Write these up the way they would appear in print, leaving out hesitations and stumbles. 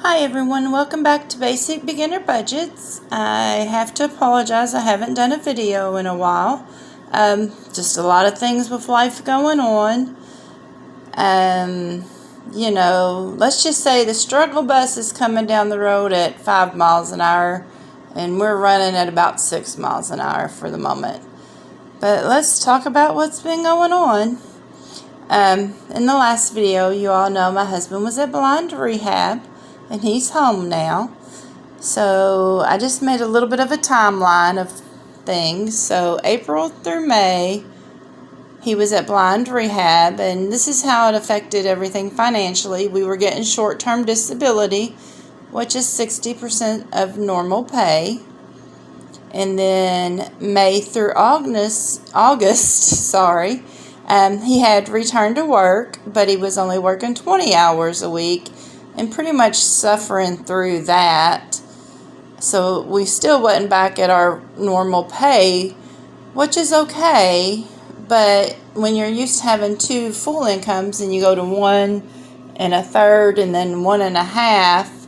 Hi everyone, welcome back to Basic Beginner Budgets. I have to apologize, I haven't done a video in a while. Just a lot of things with life going on. Let's just say the struggle bus is coming down the road at 5 miles an hour and we're running at about 6 miles an hour for the moment. But let's talk about what's been going on. In the last video, you all know my husband was at blind rehab and he's home now. So I just made a little bit of a timeline of things. So April through May, he was at blind rehab, and this is how it affected everything financially. We were getting short-term disability, which is 60% of normal pay. And then May through August, he had returned to work, but he was only working 20 hours a week and pretty much suffering through that. So we still wasn't back at our normal pay, which is okay, but when you're used to having two full incomes and you go to 1 1/3 and then 1 1/2,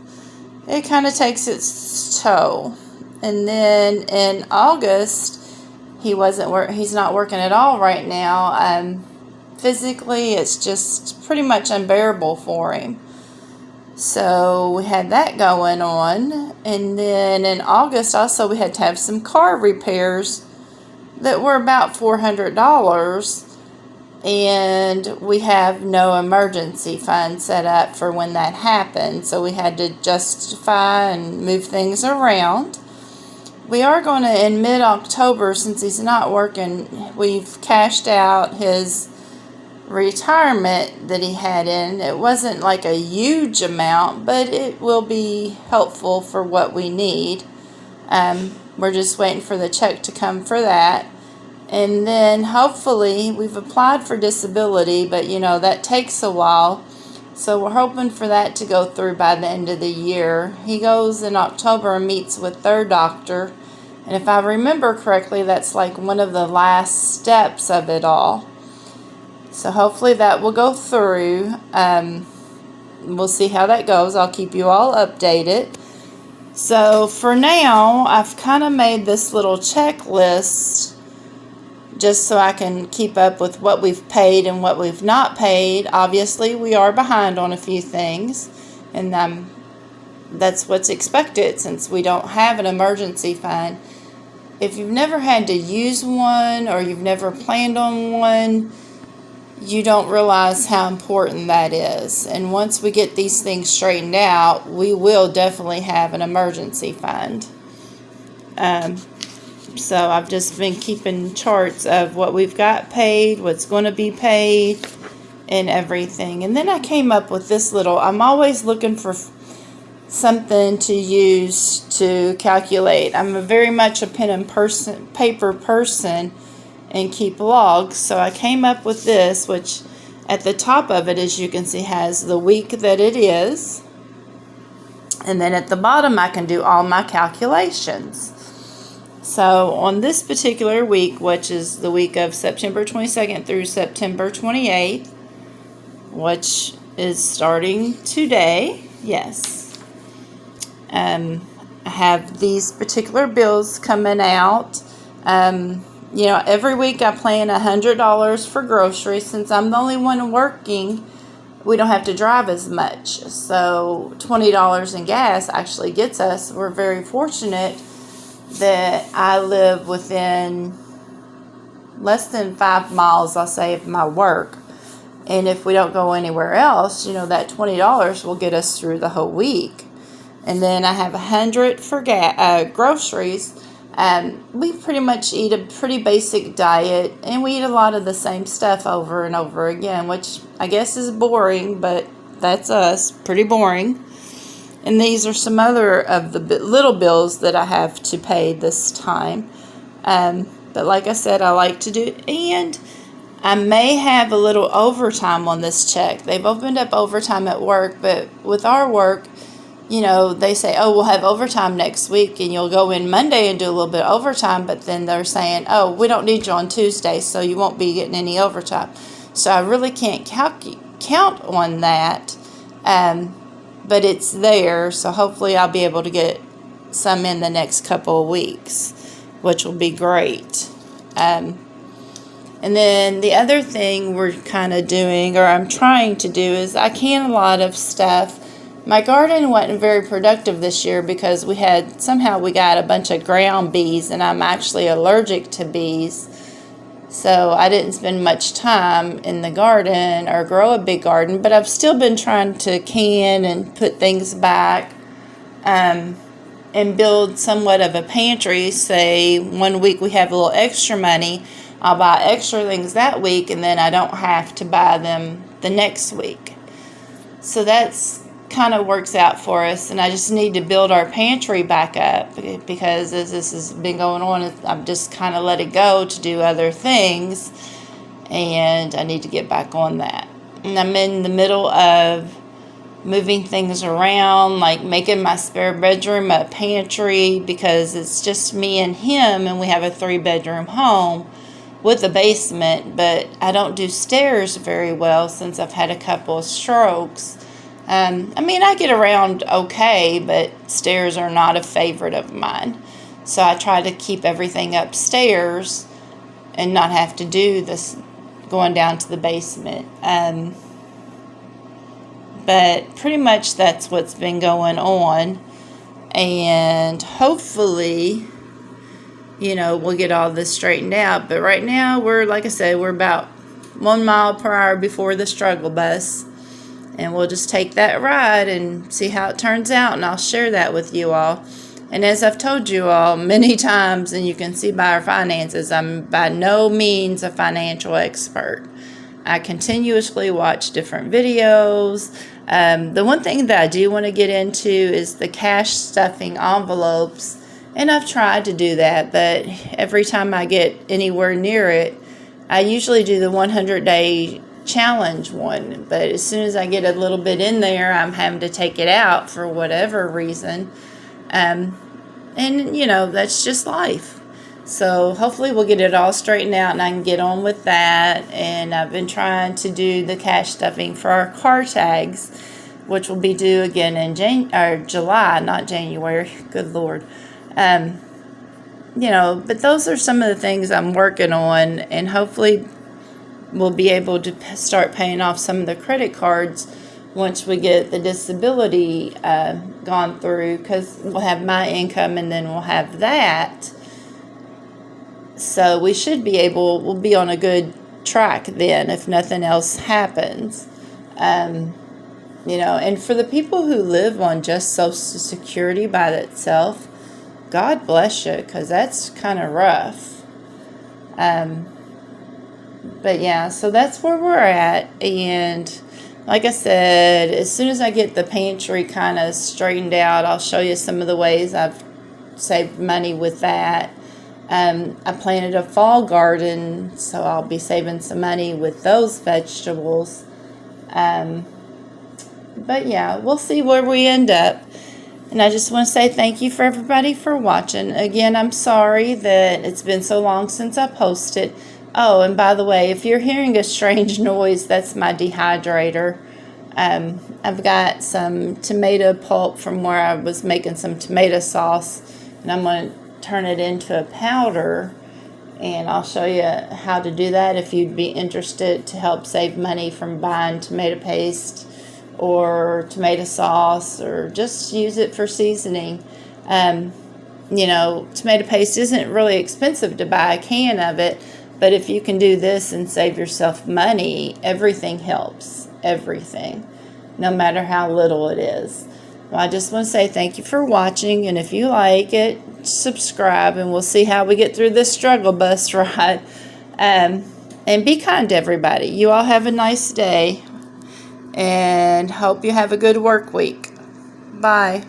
it kind of takes its toll. And then in August, he's not working at all right now. Physically, it's just pretty much unbearable for him. So we had that going on. And then in August also we had to have some car repairs that were about $400. And we have no emergency fund set up for when that happened. So we had to justify and move things around. We are going to, in mid-October, since he's not working, we've cashed out his retirement that he had in. It wasn't like a huge amount, but it will be helpful for what we need. We're just waiting for the check to come for that. And then hopefully we've applied for disability, but that takes a while. So we're hoping for that to go through by the end of the year. He goes in October and meets with their doctor. And if I remember correctly, that's like one of the last steps of it all. So hopefully that will go through. We'll see how that goes. I'll keep you all updated. So for now, I've kind of made this little checklist just so I can keep up with what we've paid and what we've not paid. Obviously, we are behind on a few things, and that's what's expected since we don't have an emergency fund. If you've never had to use one or you've never planned on one, you don't realize how important that is. And once we get these things straightened out, we will definitely have an emergency fund. So I've just been keeping charts of what we've got paid, what's going to be paid, and everything. And then I came up with this I'm always looking for something to use to calculate. I'm very much a pen and paper person and keep logs. So I came up with this, which at the top of it, as you can see, has the week that it is. And then at the bottom, I can do all my calculations. So on this particular week, which is the week of September 22nd through September 28th, which is starting today, yes. I have these particular bills coming out. Every week I plan $100 for groceries. Since I'm the only one working, we don't have to drive as much. So $20 in gas actually gets us. We're very fortunate that I live within less than 5 miles, I'll say, of my work. And if we don't go anywhere else, that $20 will get us through the whole week. And then I have $100 for groceries. We pretty much eat a pretty basic diet, and we eat a lot of the same stuff over and over again, which I guess is boring, but that's us, pretty boring. And these are some other of the little bills that I have to pay this time. But like I said, I like to do, and I may have a little overtime on this check. They've opened up overtime at work, but with our work, they say, oh, we'll have overtime next week, and you'll go in Monday and do a little bit of overtime, but then they're saying, oh, we don't need you on Tuesday, so you won't be getting any overtime. So I really can't count on that. but it's there, so hopefully I'll be able to get some in the next couple of weeks, which will be great. And then the other thing we're kind of doing, or I'm trying to do, is I can a lot of stuff. My garden wasn't very productive this year because we got a bunch of ground bees, and I'm actually allergic to bees. So I didn't spend much time in the garden or grow a big garden, but I've still been trying to can and put things back, and build somewhat of a pantry. Say 1 week we have a little extra money, I'll buy extra things that week, and then I don't have to buy them the next week. So that's kind of works out for us, and I just need to build our pantry back up, because as this has been going on, I've just kind of let it go to do other things, and I need to get back on that. And I'm in the middle of moving things around, like making my spare bedroom a pantry, because it's just me and him, and we have a 3-bedroom home with a basement, but I don't do stairs very well since I've had a couple of strokes. I get around okay, but stairs are not a favorite of mine. So I try to keep everything upstairs and not have to do this going down to the basement. But pretty much that's what's been going on. And hopefully, we'll get all this straightened out. But right now, we're about 1 mile per hour before the struggle bus. And we'll just take that ride and see how it turns out. And I'll share that with you all. And as I've told you all many times, and you can see by our finances, I'm by no means a financial expert. I continuously watch different videos. The one thing that I do want to get into is the cash stuffing envelopes. And I've tried to do that, but every time I get anywhere near it, I usually do the 100-day challenge one. But as soon as I get a little bit in there, I'm having to take it out for whatever reason. And that's just life. So hopefully we'll get it all straightened out and I can get on with that. And I've been trying to do the cash stuffing for our car tags, which will be due again in July, not January. Good Lord. But those are some of the things I'm working on, and hopefully we'll be able to start paying off some of the credit cards once we get the disability gone through, because we'll have my income and then we'll have that. So we'll be on a good track then if nothing else happens. And for the people who live on just Social Security by itself, God bless you, because that's kind of rough. But yeah, so that's where we're at. And like I said, as soon as I get the pantry kind of straightened out, I'll show you some of the ways I've saved money with that. I planted a fall garden, so I'll be saving some money with those vegetables. But yeah, we'll see where we end up. And I just want to say thank you for everybody for watching. Again, I'm sorry that it's been so long since I posted. Oh, and by the way, if you're hearing a strange noise, that's my dehydrator. I've got some tomato pulp from where I was making some tomato sauce, and I'm going to turn it into a powder, and I'll show you how to do that if you'd be interested to help save money from buying tomato paste or tomato sauce, or just use it for seasoning. Tomato paste isn't really expensive to buy a can of it, but if you can do this and save yourself money, everything helps. Everything, no matter how little it is. Well, I just want to say thank you for watching, and if you like it, subscribe, and we'll see how we get through this struggle bus ride. And be kind to everybody. You all have a nice day, and hope you have a good work week. Bye.